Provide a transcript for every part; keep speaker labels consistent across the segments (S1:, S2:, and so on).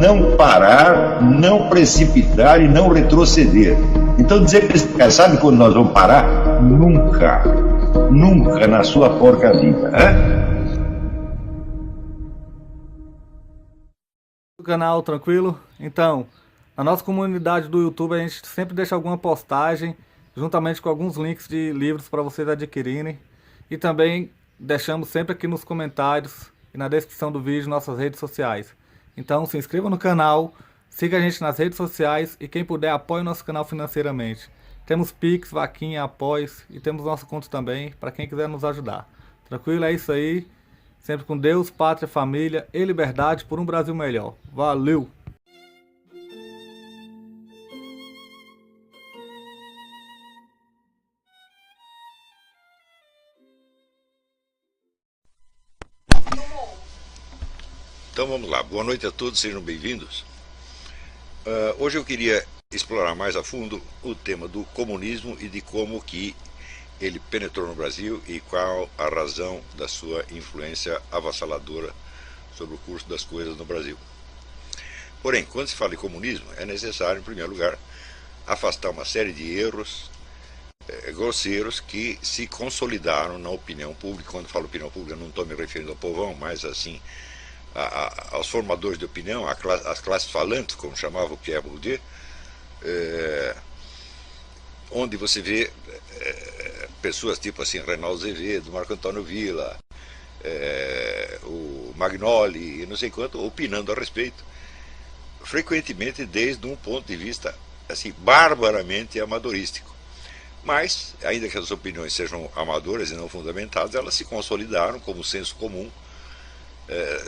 S1: não parar, não precipitar e não retroceder. Então dizer para esse cara, sabe quando nós vamos parar? Nunca. Nunca na sua porca vida.
S2: O canal tranquilo? Então, na nossa comunidade do YouTube a gente sempre deixa alguma postagem juntamente com alguns links de livros para vocês adquirirem. E também deixamos sempre aqui nos comentários e na descrição do vídeo nossas redes sociais. Então se inscreva no canal, siga a gente nas redes sociais e quem puder apoie o nosso canal financeiramente. Temos Pix, Vaquinha, Apoies e temos nosso conto também para quem quiser nos ajudar. Tranquilo? É isso aí. Sempre com Deus, pátria, família e liberdade por um Brasil melhor. Valeu!
S3: Então vamos lá, boa noite a todos, sejam bem-vindos. Hoje eu queria explorar mais a fundo o tema do comunismo e de como que ele penetrou no Brasil e qual a razão da sua influência avassaladora sobre o curso das coisas no Brasil. Porém, quando se fala em comunismo, é necessário, em primeiro lugar, afastar uma série de erros grosseiros que se consolidaram na opinião pública. Quando falo opinião pública, não estou me referindo ao povão, mas assim aos formadores de opinião, às classes falantes, como chamava o Pierre Bourdieu, onde você vê pessoas tipo assim, Reinaldo Azevedo, Marco Antônio Villa, o Magnoli e não sei quanto, opinando a respeito, frequentemente desde um ponto de vista assim, barbaramente amadorístico. Mas, ainda que as opiniões sejam amadoras e não fundamentadas, elas se consolidaram como senso comum,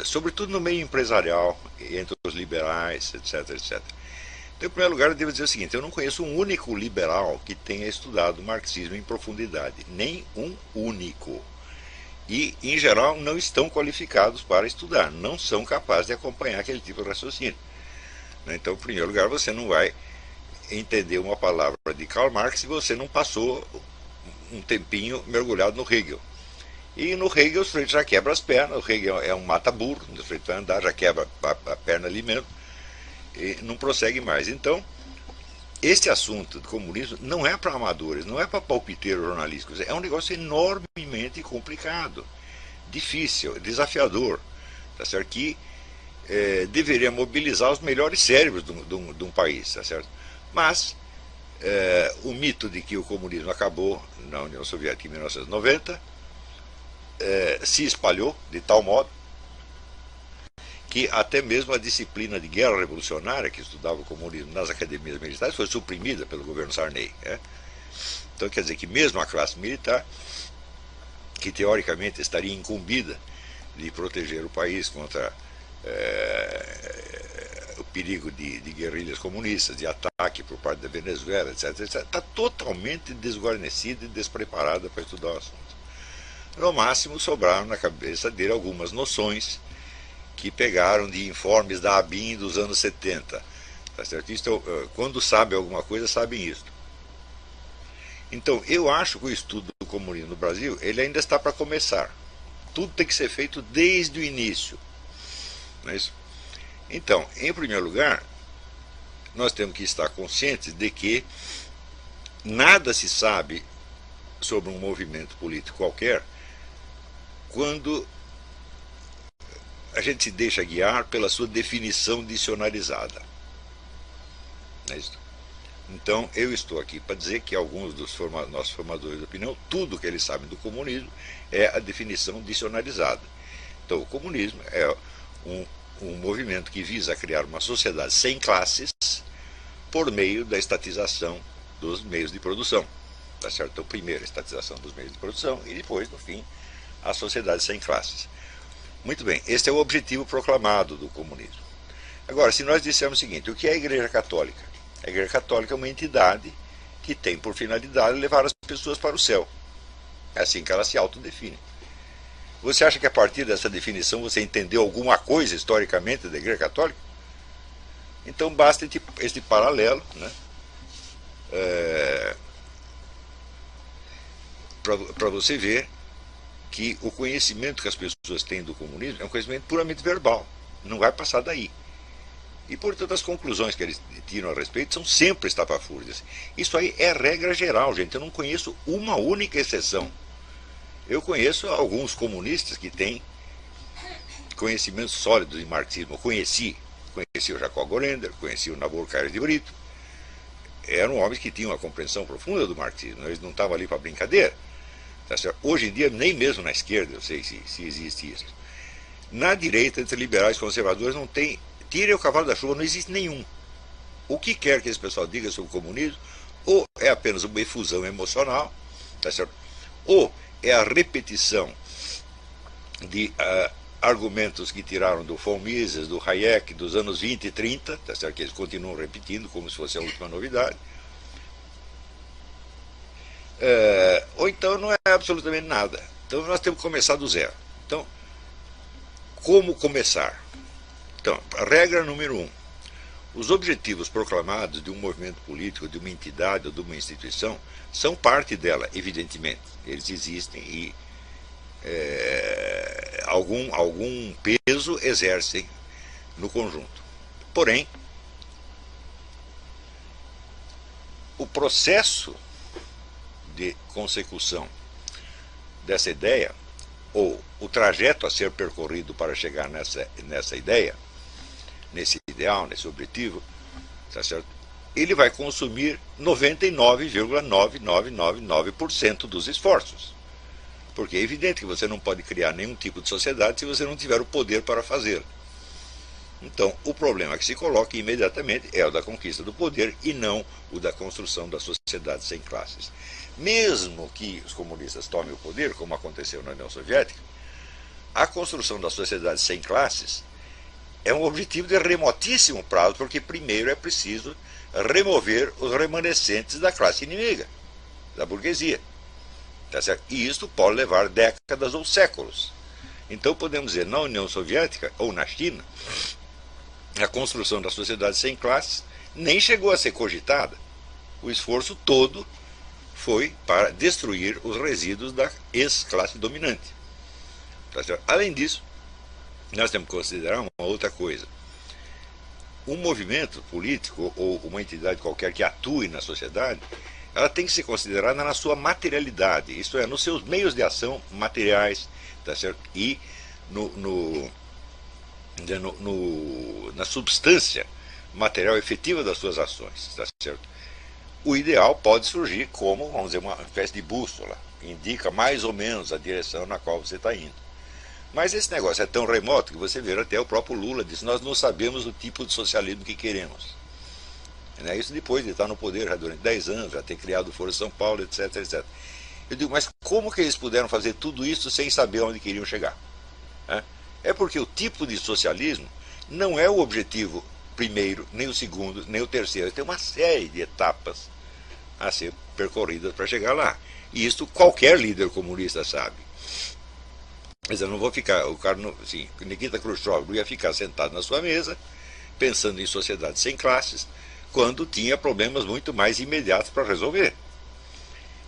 S3: sobretudo no meio empresarial, entre os liberais, etc, etc. Então, em primeiro lugar, eu devo dizer o seguinte: eu não conheço um único liberal que tenha estudado marxismo em profundidade, nem um único. E, em geral, não estão qualificados para estudar, não são capazes de acompanhar aquele tipo de raciocínio. Então, em primeiro lugar, você não vai entender uma palavra de Karl Marx se você não passou um tempinho mergulhado no Hegel. E no Hegel o sujeito já quebra as pernas, o Hegel é um mata-burro, o sujeito vai andar, já quebra a perna ali mesmo, e não prossegue mais. Então, esse assunto do comunismo não é para amadores, não é para palpiteiros jornalísticos, é um negócio enormemente complicado, difícil, desafiador, tá certo? Que deveria mobilizar os melhores cérebros de um país, tá certo? Mas o mito de que o comunismo acabou na União Soviética em 1990 se espalhou de tal modo que até mesmo a disciplina de guerra revolucionária que estudava o comunismo nas academias militares foi suprimida pelo governo Sarney. Então quer dizer que mesmo a classe militar, que teoricamente estaria incumbida de proteger o país contra o perigo de guerrilhas comunistas, de ataque por parte da Venezuela, etc, está totalmente desguarnecida e despreparada para estudar o assunto. No máximo sobraram na cabeça dele algumas noções que pegaram de informes da ABIN dos anos 70. Tá certo? Isso, quando sabe alguma coisa, sabem isso. Então, eu acho que o estudo do comunismo no Brasil, ele ainda está para começar. Tudo tem que ser feito desde o início. Não é isso? Então, em primeiro lugar, nós temos que estar conscientes de que nada se sabe sobre um movimento político qualquer quando a gente se deixa guiar pela sua definição dicionarizada. Não é isso? Então, eu estou aqui para dizer que alguns dos nossos formadores de opinião, tudo que eles sabem do comunismo é a definição dicionarizada. Então, o comunismo é um movimento que visa criar uma sociedade sem classes por meio da estatização dos meios de produção. Tá certo? Então, primeiro a estatização dos meios de produção e depois, no fim, a sociedade sem classes. Muito bem, esse é o objetivo proclamado do comunismo. Agora, se nós dissermos o seguinte: o que é a Igreja Católica? A Igreja Católica é uma entidade que tem por finalidade levar as pessoas para o céu. É assim que ela se autodefine. Você acha que a partir dessa definição você entendeu alguma coisa historicamente da Igreja Católica? Então basta este paralelo, né, para você ver que o conhecimento que as pessoas têm do comunismo é um conhecimento puramente verbal, não vai passar daí. E, portanto, as conclusões que eles tiram a respeito são sempre estapafúrdias. Isso aí é regra geral, gente. Eu não conheço uma única exceção. Eu conheço alguns comunistas que têm conhecimentos sólidos em marxismo. Eu conheci o Jacob Golender, conheci o Nabor Caires de Brito. Eram homens que tinham uma compreensão profunda do marxismo. Eles não estavam ali para brincadeira. Tá certo? Hoje em dia, nem mesmo na esquerda, eu sei se existe isso. Na direita, entre liberais e conservadores, não tem... Tirem o cavalo da chuva, não existe nenhum. O que quer que esse pessoal diga sobre o comunismo, ou é apenas uma efusão emocional, tá certo? Ou é a repetição de argumentos que tiraram do von Mises, do Hayek, dos anos 20 e 30, tá certo? Que eles continuam repetindo como se fosse a última novidade. Ou então não é absolutamente nada. Então nós temos que começar do zero. Então, como começar? Então, a regra número 1. Os objetivos proclamados de um movimento político, de uma entidade ou de uma instituição, são parte dela, evidentemente. Eles existem e algum peso exercem no conjunto. Porém, o processo de consecução dessa ideia, ou o trajeto a ser percorrido para chegar nessa ideia, nesse ideal, nesse objetivo, tá certo? Ele vai consumir 99,9999% dos esforços. Porque é evidente que você não pode criar nenhum tipo de sociedade se você não tiver o poder para fazê-lo. Então, o problema que se coloca imediatamente é o da conquista do poder e não o da construção da sociedade sem classes. Mesmo que os comunistas tomem o poder, como aconteceu na União Soviética, a construção da sociedade sem classes é um objetivo de remotíssimo prazo, porque primeiro é preciso remover os remanescentes da classe inimiga, da burguesia. Tá certo? E isso pode levar décadas ou séculos. Então podemos dizer, na União Soviética ou na China, a construção da sociedade sem classes nem chegou a ser cogitada. O esforço todo foi para destruir os resíduos da ex-classe dominante. Tá certo? Além disso, nós temos que considerar uma outra coisa. Um movimento político ou uma entidade qualquer que atue na sociedade, ela tem que ser considerada na sua materialidade, isto é, nos seus meios de ação materiais, tá certo? E na substância material efetiva das suas ações, tá certo? O ideal pode surgir como, vamos dizer, uma espécie de bússola, indica mais ou menos a direção na qual você está indo. Mas esse negócio é tão remoto que você vê, até o próprio Lula disse, nós não sabemos o tipo de socialismo que queremos. Isso depois de estar no poder já durante 10 anos, já ter criado o Foro São Paulo, etc, etc. Eu digo, mas como que eles puderam fazer tudo isso sem saber onde queriam chegar? É porque o tipo de socialismo não é o objetivo primeiro, nem o segundo, nem o terceiro. Tem uma série de etapas a ser percorridas para chegar lá. E isso qualquer líder comunista sabe. Mas eu não vou ficar, o cara, assim, Nikita Khrushchev não ia ficar sentado na sua mesa, pensando em sociedade sem classes, quando tinha problemas muito mais imediatos para resolver.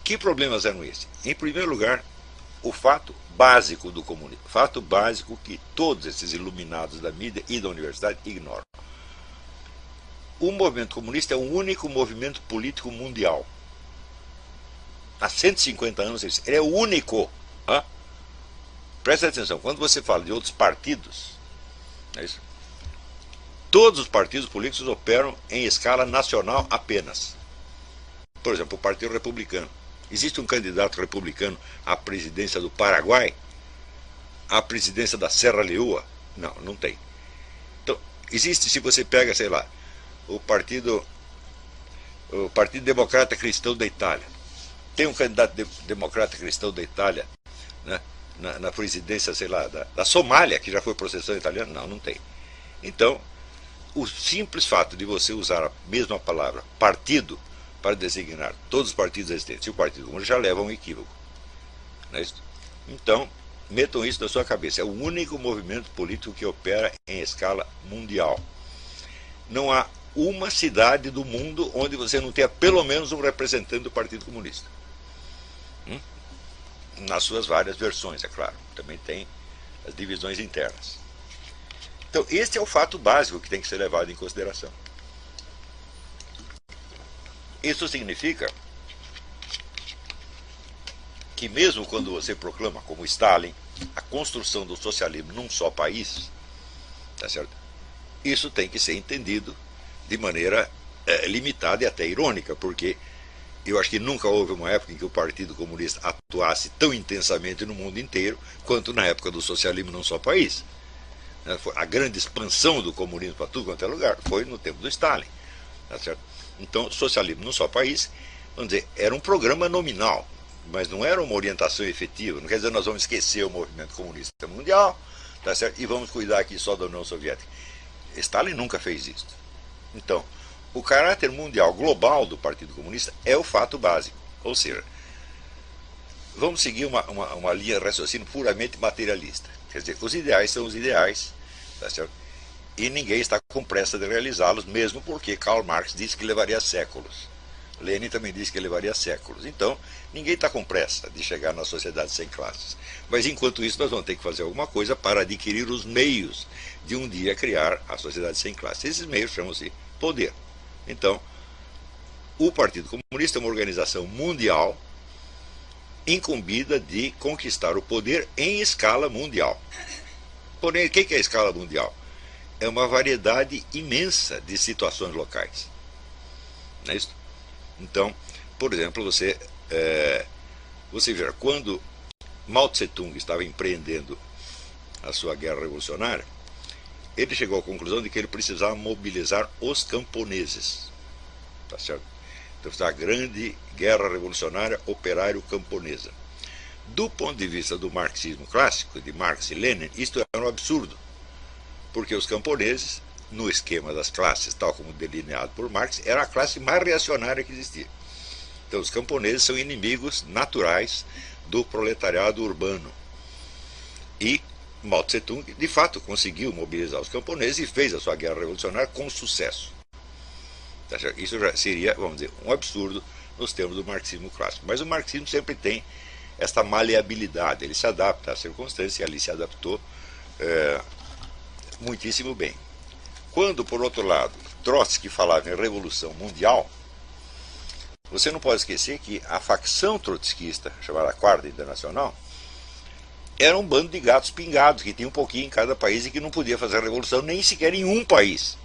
S3: Que problemas eram esses? Em primeiro lugar, o fato básico do comunismo, fato básico que todos esses iluminados da mídia e da universidade ignoram. O movimento comunista é o único movimento político mundial. Há 150 anos ele é o único. Presta atenção, quando você fala de outros partidos, todos os partidos políticos operam em escala nacional apenas. Por exemplo, o Partido Republicano. Existe um candidato republicano à presidência do Paraguai? À presidência da Serra Leoa? Não, não tem. Então, existe, se você pega, sei lá, o Partido Democrata Cristão da Itália. Tem um candidato democrata cristão da Itália, né, na presidência, sei lá, da Somália, que já foi processão italiana? Não, não tem. Então, o simples fato de você usar a mesma palavra partido para designar todos os partidos existentes e o Partido Comunista já leva a um equívoco. Não é isso? Então, metam isso na sua cabeça. É o único movimento político que opera em escala mundial. Não há uma cidade do mundo onde você não tenha pelo menos um representante do Partido Comunista. Nas suas várias versões, é claro. Também tem as divisões internas. Então, este é o fato básico que tem que ser levado em consideração. Isso significa que mesmo quando você proclama, como Stalin, a construção do socialismo num só país, tá certo? Isso tem que ser entendido de maneira limitada e até irônica, porque eu acho que nunca houve uma época em que o Partido Comunista atuasse tão intensamente no mundo inteiro quanto na época do socialismo num só país. A grande expansão do comunismo para tudo quanto é lugar foi no tempo do Stalin, tá certo? Então, socialismo num só país, vamos dizer, era um programa nominal, mas não era uma orientação efetiva. Não quer dizer que nós vamos esquecer o movimento comunista mundial, tá certo? E vamos cuidar aqui só da União Soviética. Stalin nunca fez isso. Então, o caráter mundial global do Partido Comunista é o fato básico. Ou seja, vamos seguir uma linha de raciocínio puramente materialista. Quer dizer, os ideais são os ideais, tá certo? E ninguém está com pressa de realizá-los, mesmo porque Karl Marx disse que levaria séculos. Lenin também disse que levaria séculos. Então, ninguém está com pressa de chegar na sociedade sem classes. Mas, enquanto isso, nós vamos ter que fazer alguma coisa para adquirir os meios de um dia criar a sociedade sem classes. Esses meios chamam-se poder. Então, o Partido Comunista é uma organização mundial incumbida de conquistar o poder em escala mundial. Porém, o que é a escala mundial? É uma variedade imensa de situações locais. Não é isso? Então, por exemplo, você vê, quando Mao Tse-tung estava empreendendo a sua guerra revolucionária, ele chegou à conclusão de que ele precisava mobilizar os camponeses. Tá certo? Então, a grande guerra revolucionária operário-camponesa. Do ponto de vista do marxismo clássico, de Marx e Lenin, isto era um absurdo. Porque os camponeses, no esquema das classes, tal como delineado por Marx, era a classe mais reacionária que existia. Então, os camponeses são inimigos naturais do proletariado urbano. E Mao Tse-tung, de fato, conseguiu mobilizar os camponeses e fez a sua guerra revolucionária com sucesso. Isso já seria, vamos dizer, um absurdo nos termos do marxismo clássico. Mas o marxismo sempre tem esta maleabilidade, ele se adapta às circunstâncias e ali se adaptou muitíssimo bem. Quando, por outro lado, Trotsky falava em revolução mundial, você não pode esquecer que a facção trotskista, chamada Quarta Internacional, era um bando de gatos pingados, que tinha um pouquinho em cada país e que não podia fazer revolução nem sequer em um país.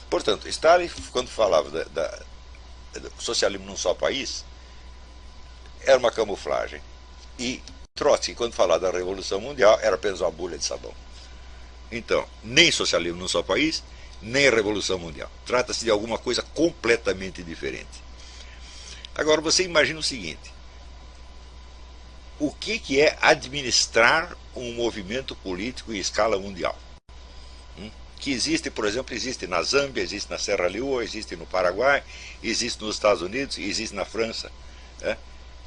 S3: Portanto, Stalin, quando falava do socialismo num só país, era uma camuflagem. E Trotsky, quando falava da revolução mundial, era apenas uma bolha de sabão. Então, nem socialismo num só país, nem revolução mundial. Trata-se de alguma coisa completamente diferente. Agora, você imagina o seguinte: o que é administrar um movimento político em escala mundial? Que existe, por exemplo, existe na Zâmbia, existe na Serra Leoa, existe no Paraguai, existe nos Estados Unidos, existe na França,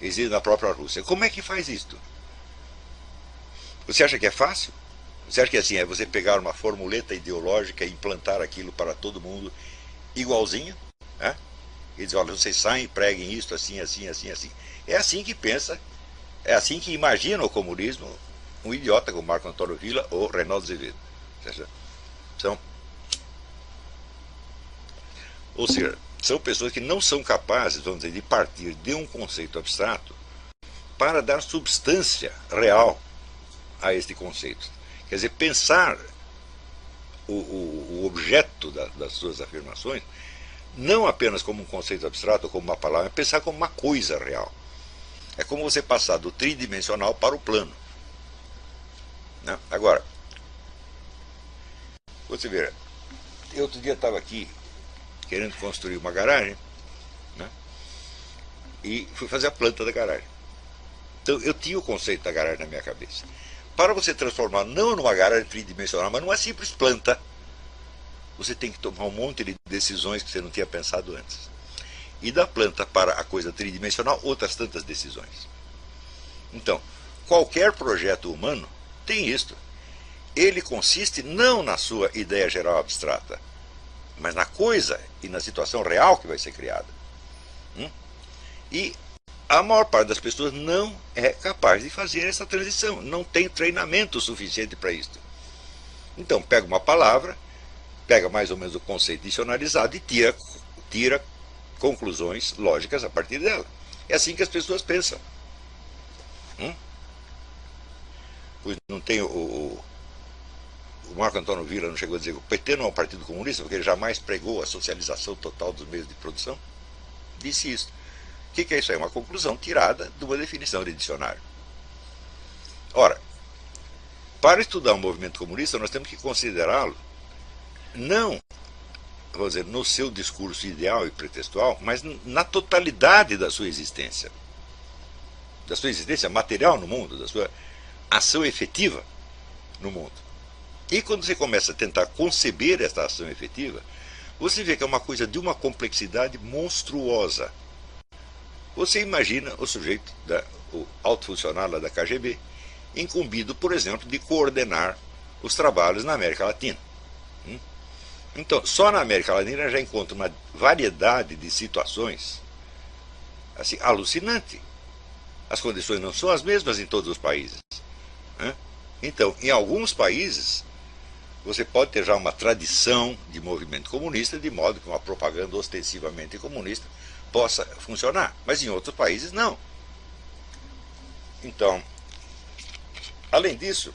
S3: existe na própria Rússia. Como é que faz isto? Você acha que é fácil? Você acha que assim, é você pegar uma formuleta ideológica e implantar aquilo para todo mundo igualzinho? E dizer, olha, vocês saem e preguem isso assim, assim, assim, assim. É assim que pensa, é assim que imagina o comunismo um idiota como Marco Antônio Villa ou Reinaldo Azevedo. Ou seja, são pessoas que não são capazes, vamos dizer, de partir de um conceito abstrato para dar substância real a este conceito. Quer dizer, pensar o objeto das suas afirmações não apenas como um conceito abstrato ou como uma palavra, mas pensar como uma coisa real. É como você passar do tridimensional para o plano. Agora, você vê, eu outro dia estava aqui querendo construir uma garagem, e fui fazer a planta da garagem. Então eu tinha o conceito da garagem na minha cabeça. Para você transformar não numa garagem tridimensional, mas numa simples planta, você tem que tomar um monte de decisões que você não tinha pensado antes. E da planta para a coisa tridimensional, outras tantas decisões. Então, qualquer projeto humano tem isto. Ele consiste não na sua ideia geral abstrata, mas na coisa e na situação real que vai ser criada. E a maior parte das pessoas não é capaz de fazer essa transição, não tem treinamento suficiente para isso. Então, pega uma palavra, pega mais ou menos o conceito dicionarizado e tira conclusões lógicas a partir dela. É assim que as pessoas pensam. Pois não tem o Marco Antônio Villa não chegou a dizer que o PT não é um partido comunista, porque ele jamais pregou a socialização total dos meios de produção? Disse isso. O que é isso aí? Uma conclusão tirada de uma definição de dicionário. Ora, para estudar um movimento comunista, nós temos que considerá-lo não, vamos dizer, no seu discurso ideal e pretextual, mas na totalidade da sua existência material no mundo, da sua ação efetiva no mundo. E quando você começa a tentar conceber esta ação efetiva, você vê que é uma coisa de uma complexidade monstruosa. Você imagina o sujeito, o alto funcionário lá da KGB, incumbido, por exemplo, de coordenar os trabalhos na América Latina. Então, só na América Latina já encontra uma variedade de situações assim, alucinante. As condições não são as mesmas em todos os países. Então, em alguns países, você pode ter já uma tradição de movimento comunista, de modo que uma propaganda ostensivamente comunista possa funcionar. Mas em outros países, não. Então, além disso,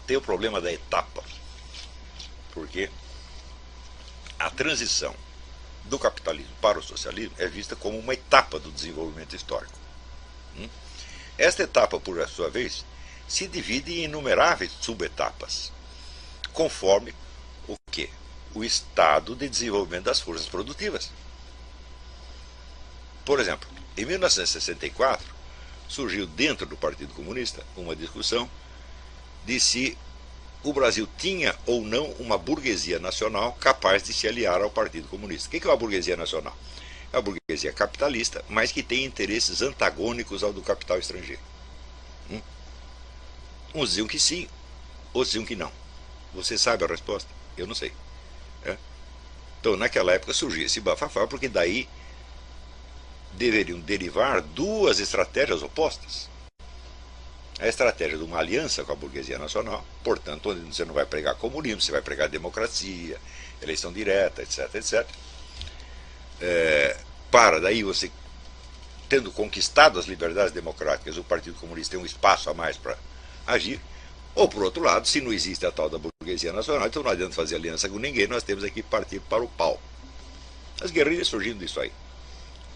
S3: tem o problema da etapa. Porque a transição do capitalismo para o socialismo é vista como uma etapa do desenvolvimento histórico. Esta etapa, por sua vez, se divide em inumeráveis subetapas, conforme o quê? O estado de desenvolvimento das forças produtivas. Por exemplo, em 1964, surgiu dentro do Partido Comunista uma discussão de se o Brasil tinha ou não uma burguesia nacional capaz de se aliar ao Partido Comunista. O que é uma burguesia nacional? É uma burguesia capitalista, mas que tem interesses antagônicos ao do capital estrangeiro. Uns diziam que sim, outros diziam que não. Você sabe a resposta? Eu não sei. Então, naquela época surgia esse bafafá, porque daí deveriam derivar duas estratégias opostas. A estratégia de uma aliança com a burguesia nacional, portanto, onde você não vai pregar comunismo, você vai pregar democracia, eleição direta, etc, etc. Para daí você, tendo conquistado as liberdades democráticas, o Partido Comunista tem um espaço a mais para agir. Ou, por outro lado, se não existe a tal da burguesia nacional, então não adianta fazer aliança com ninguém, nós temos aqui que partir para o pau. As guerrilhas surgindo disso aí.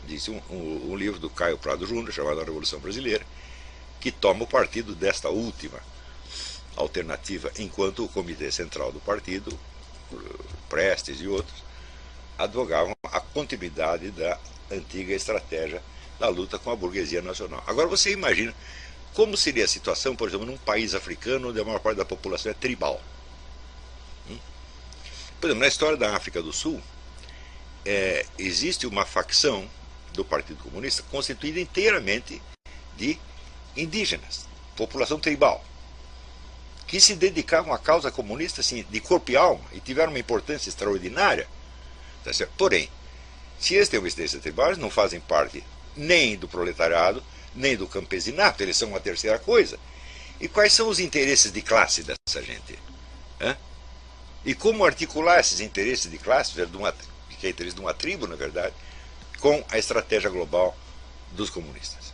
S3: Disse um livro do Caio Prado Júnior, chamado A Revolução Brasileira, que toma o partido desta última alternativa, enquanto o Comitê Central do Partido, Prestes e outros, advogavam a continuidade da antiga estratégia da luta com a burguesia nacional. Agora você imagina como seria a situação, por exemplo, num país africano onde a maior parte da população é tribal. Por exemplo, na história da África do Sul, existe uma facção do Partido Comunista constituída inteiramente de indígenas, população tribal, que se dedicavam à causa comunista assim, de corpo e alma e tiveram uma importância extraordinária. Tá certo? Porém, se eles têm uma existência tribal, eles não fazem parte nem do proletariado, nem do campesinato, eles são uma terceira coisa. E quais são os interesses de classe dessa gente? E como articular esses interesses de classe, que é interesse de uma tribo, na verdade, com a estratégia global dos comunistas?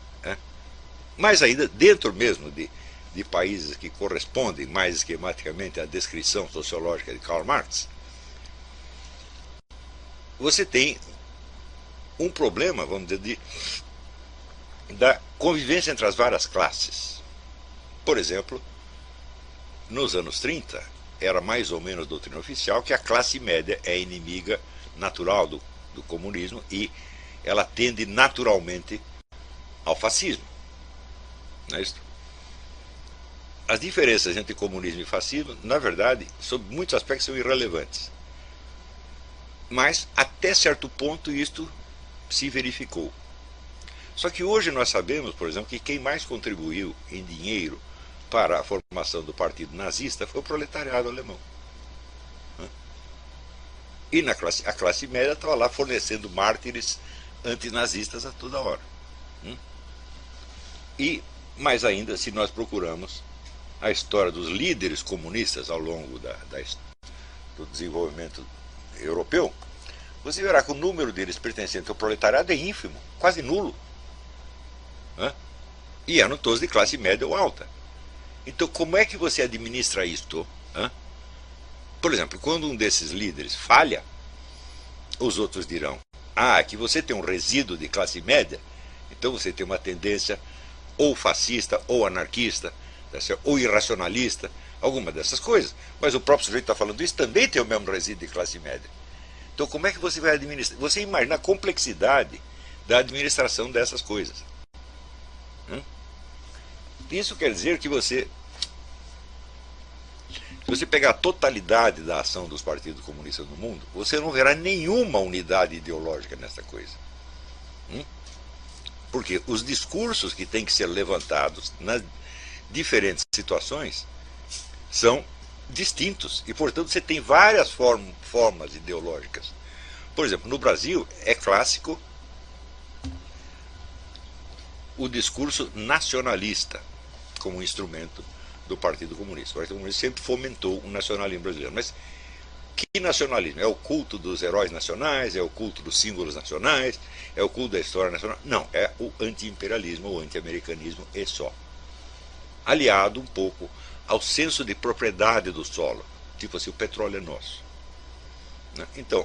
S3: Mas ainda, dentro mesmo de países que correspondem mais esquematicamente à descrição sociológica de Karl Marx, você tem um problema, vamos dizer, da convivência entre as várias classes. Por exemplo, nos anos 30, era mais ou menos doutrina oficial que a classe média é inimiga natural do comunismo e ela tende naturalmente ao fascismo. Não é isso? As diferenças entre comunismo e fascismo, na verdade, sob muitos aspectos, são irrelevantes. Mas, até certo ponto, isto se verificou. Só que hoje nós sabemos, por exemplo, que quem mais contribuiu em dinheiro para a formação do partido nazista foi o proletariado alemão. E a classe média estava lá fornecendo mártires antinazistas a toda hora. E, mais ainda, se nós procuramos a história dos líderes comunistas ao longo do desenvolvimento europeu, você verá que o número deles pertencentes ao proletariado é ínfimo, quase nulo. Né? E eram todos de classe média ou alta. Então, como é que você administra isto? Né? Por exemplo, quando um desses líderes falha, os outros dirão: ah, aqui você tem um resíduo de classe média, então você tem uma tendência ou fascista, ou anarquista, ou irracionalista, alguma dessas coisas. Mas o próprio sujeito está falando isso também tem o mesmo resíduo de classe média. Então, como é que você vai administrar? Você imagina a complexidade da administração dessas coisas. Isso quer dizer que se você pegar a totalidade da ação dos partidos comunistas no mundo, você não verá nenhuma unidade ideológica nessa coisa. Porque os discursos que têm que ser levantados nas diferentes situações são distintos. E, portanto, você tem várias formas ideológicas. Por exemplo, no Brasil é clássico o discurso nacionalista como instrumento do Partido Comunista. O Partido Comunista sempre fomentou o nacionalismo brasileiro. Mas que nacionalismo? É o culto dos heróis nacionais? É o culto dos símbolos nacionais? É o culto da história nacional? Não, é o anti-imperialismo, o anti-americanismo e só. Aliado um pouco ao senso de propriedade do solo. Tipo assim, o petróleo é nosso. Então,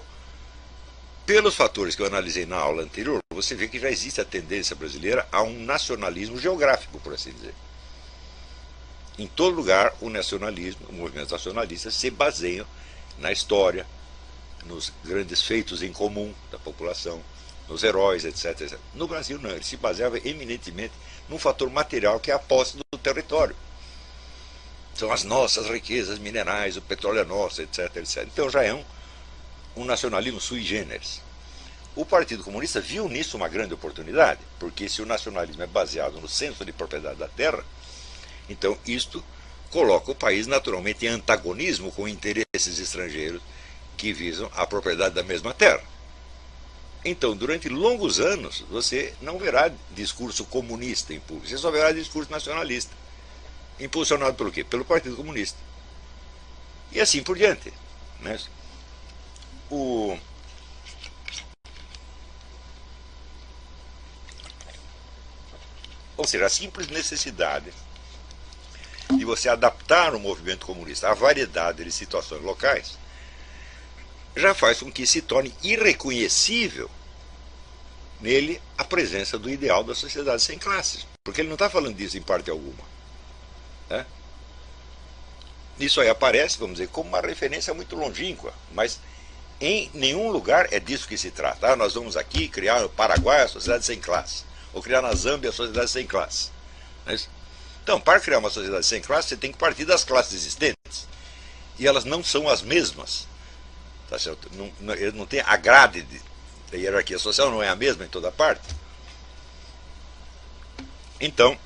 S3: pelos fatores que eu analisei na aula anterior, você vê que já existe a tendência brasileira a um nacionalismo geográfico, por assim dizer. Em todo lugar, o nacionalismo, os movimentos nacionalistas se baseiam na história, nos grandes feitos em comum da população, nos heróis, etc, etc. No Brasil, não. Ele se baseava eminentemente num fator material que é a posse do território. São as nossas riquezas minerais, o petróleo é nosso, etc, etc. Então já é um nacionalismo sui generis. O Partido Comunista viu nisso uma grande oportunidade, porque se o nacionalismo é baseado no senso de propriedade da terra, então isto coloca o país naturalmente em antagonismo com interesses estrangeiros que visam a propriedade da mesma terra. Então, durante longos anos, você não verá discurso comunista em público, você só verá discurso nacionalista. Impulsionado pelo quê? Pelo Partido Comunista. E assim por diante. Né? Ou seja, a simples necessidade de você adaptar o movimento comunista à variedade de situações locais já faz com que se torne irreconhecível nele a presença do ideal da sociedade sem classes. Porque ele não está falando disso em parte alguma. Né? Isso aí aparece, vamos dizer, como uma referência muito longínqua, mas em nenhum lugar é disso que se trata. Nós vamos aqui criar no Paraguai a sociedade sem classe, ou criar na Zâmbia a sociedade sem classe. Então, para criar uma sociedade sem classe, você tem que partir das classes existentes. E elas não são as mesmas. Tá certo? Não tem a grade da hierarquia social, não é a mesma em toda parte. Então,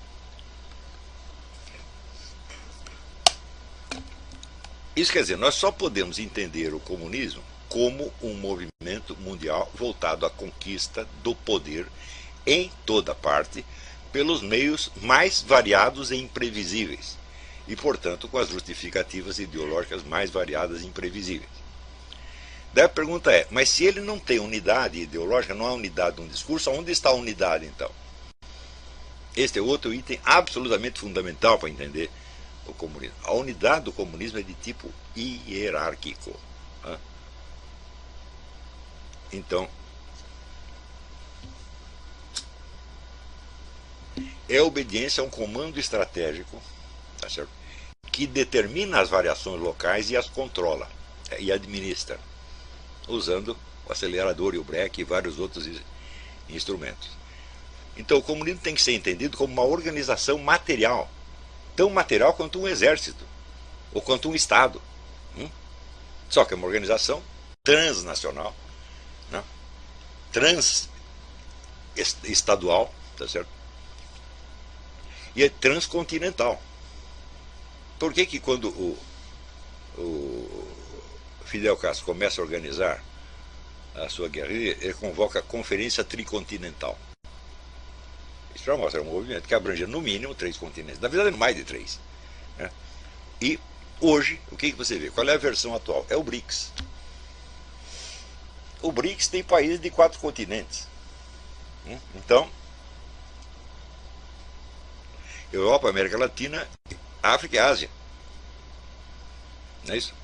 S3: isso quer dizer, nós só podemos entender o comunismo como um movimento mundial voltado à conquista do poder em toda parte, pelos meios mais variados e imprevisíveis, e, portanto, com as justificativas ideológicas mais variadas e imprevisíveis. Daí a pergunta é, mas se ele não tem unidade ideológica, não há unidade de um discurso, onde está a unidade, então? Este é outro item absolutamente fundamental para entender o comunismo. A unidade do comunismo é de tipo hierárquico. Então, é obediência a um comando estratégico, tá certo? Que determina as variações locais e as controla e administra, usando o acelerador e o breque e vários outros instrumentos. Então o comunismo tem que ser entendido como uma organização material, tão material quanto um exército, ou quanto um Estado. Só que é uma organização transnacional, né? Transestadual, tá certo? E é transcontinental. Por que quando o Fidel Castro começa a organizar a sua guerrilha, ele convoca a Conferência Tricontinental? Isso já mostra um movimento que abrange no mínimo 3 continentes, na verdade mais de 3. Né? E hoje, o que você vê? Qual é a versão atual? É o BRICS. O BRICS tem países de 4 continentes. Então, Europa, América Latina, África e Ásia. Não é isso?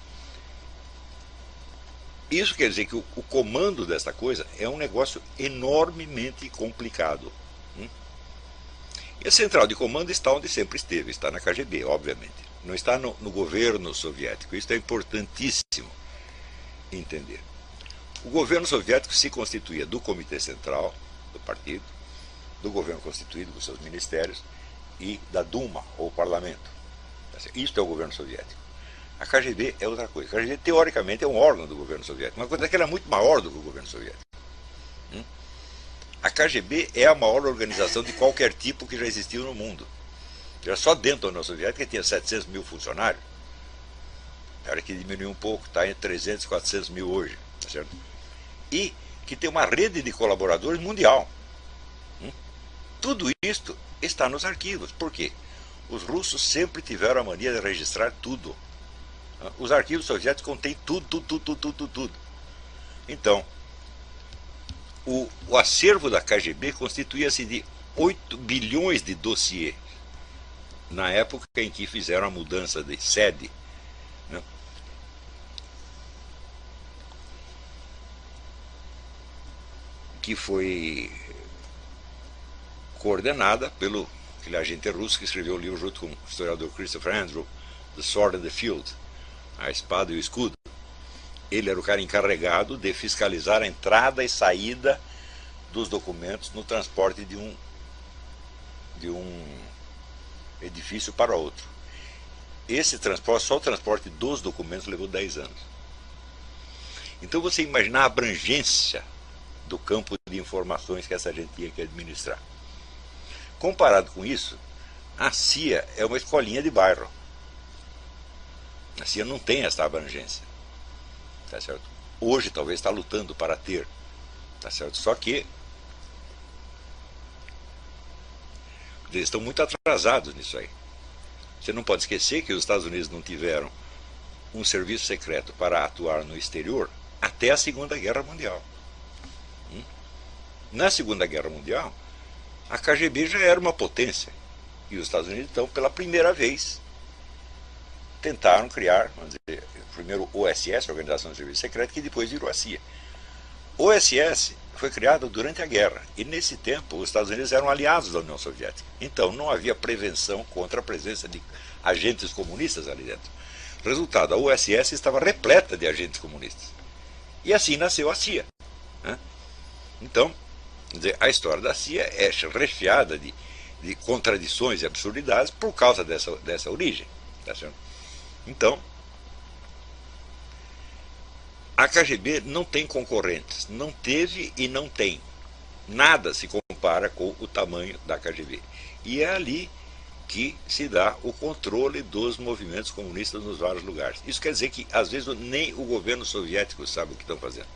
S3: Isso quer dizer que o comando dessa coisa é um negócio enormemente complicado. E a central de comando está onde sempre esteve, está na KGB, obviamente. Não está no governo soviético. Isso é importantíssimo entender. O governo soviético se constituía do Comitê Central do partido, do governo constituído com seus ministérios e da Duma, ou parlamento. Isso é o governo soviético. A KGB é outra coisa. A KGB, teoricamente, é um órgão do governo soviético, mas a coisa é que ela é muito maior do que o governo soviético. A KGB é a maior organização de qualquer tipo que já existiu no mundo. Já só dentro da União Soviética tinha 700 mil funcionários. Era que diminuiu um pouco, está entre 300 e 400 mil hoje. Tá certo? E que tem uma rede de colaboradores mundial. Tudo isto está nos arquivos. Por quê? Os russos sempre tiveram a mania de registrar tudo. Os arquivos soviéticos contêm tudo. Então, o acervo da KGB constituía-se de 8 bilhões de dossiês, na época em que fizeram a mudança de sede. Que foi coordenada pelo aquele agente russo que escreveu o livro junto com o historiador Christopher Andrew, The Sword and the Field, a espada e o escudo. Ele era o cara encarregado de fiscalizar a entrada e saída dos documentos no transporte de um edifício para outro. Esse transporte, só o transporte dos documentos levou 10 anos. Então você imagina a abrangência do campo de informações que essa gente tinha que administrar. Comparado com isso, a CIA é uma escolinha de bairro. A CIA não tem essa abrangência. Tá certo? Hoje talvez está lutando para ter. Tá certo? Só que eles estão muito atrasados nisso aí. Você não pode esquecer que os Estados Unidos não tiveram um serviço secreto para atuar no exterior até a Segunda Guerra Mundial. Na Segunda Guerra Mundial, a KGB já era uma potência. E os Estados Unidos, então, pela primeira vez, tentaram criar, vamos dizer, primeiro o OSS, Organização de Serviço Secreto, que depois virou a CIA. O OSS foi criado durante a guerra, e nesse tempo os Estados Unidos eram aliados da União Soviética. Então não havia prevenção contra a presença de agentes comunistas ali dentro. Resultado, a OSS estava repleta de agentes comunistas. E assim nasceu a CIA. Então, quer dizer, a história da CIA é recheada de contradições e absurdidades por causa dessa origem. Tá certo? Então, a KGB não tem concorrentes, não teve e não tem. Nada se compara com o tamanho da KGB. E é ali que se dá o controle dos movimentos comunistas nos vários lugares. Isso quer dizer que, às vezes, nem o governo soviético sabe o que estão fazendo.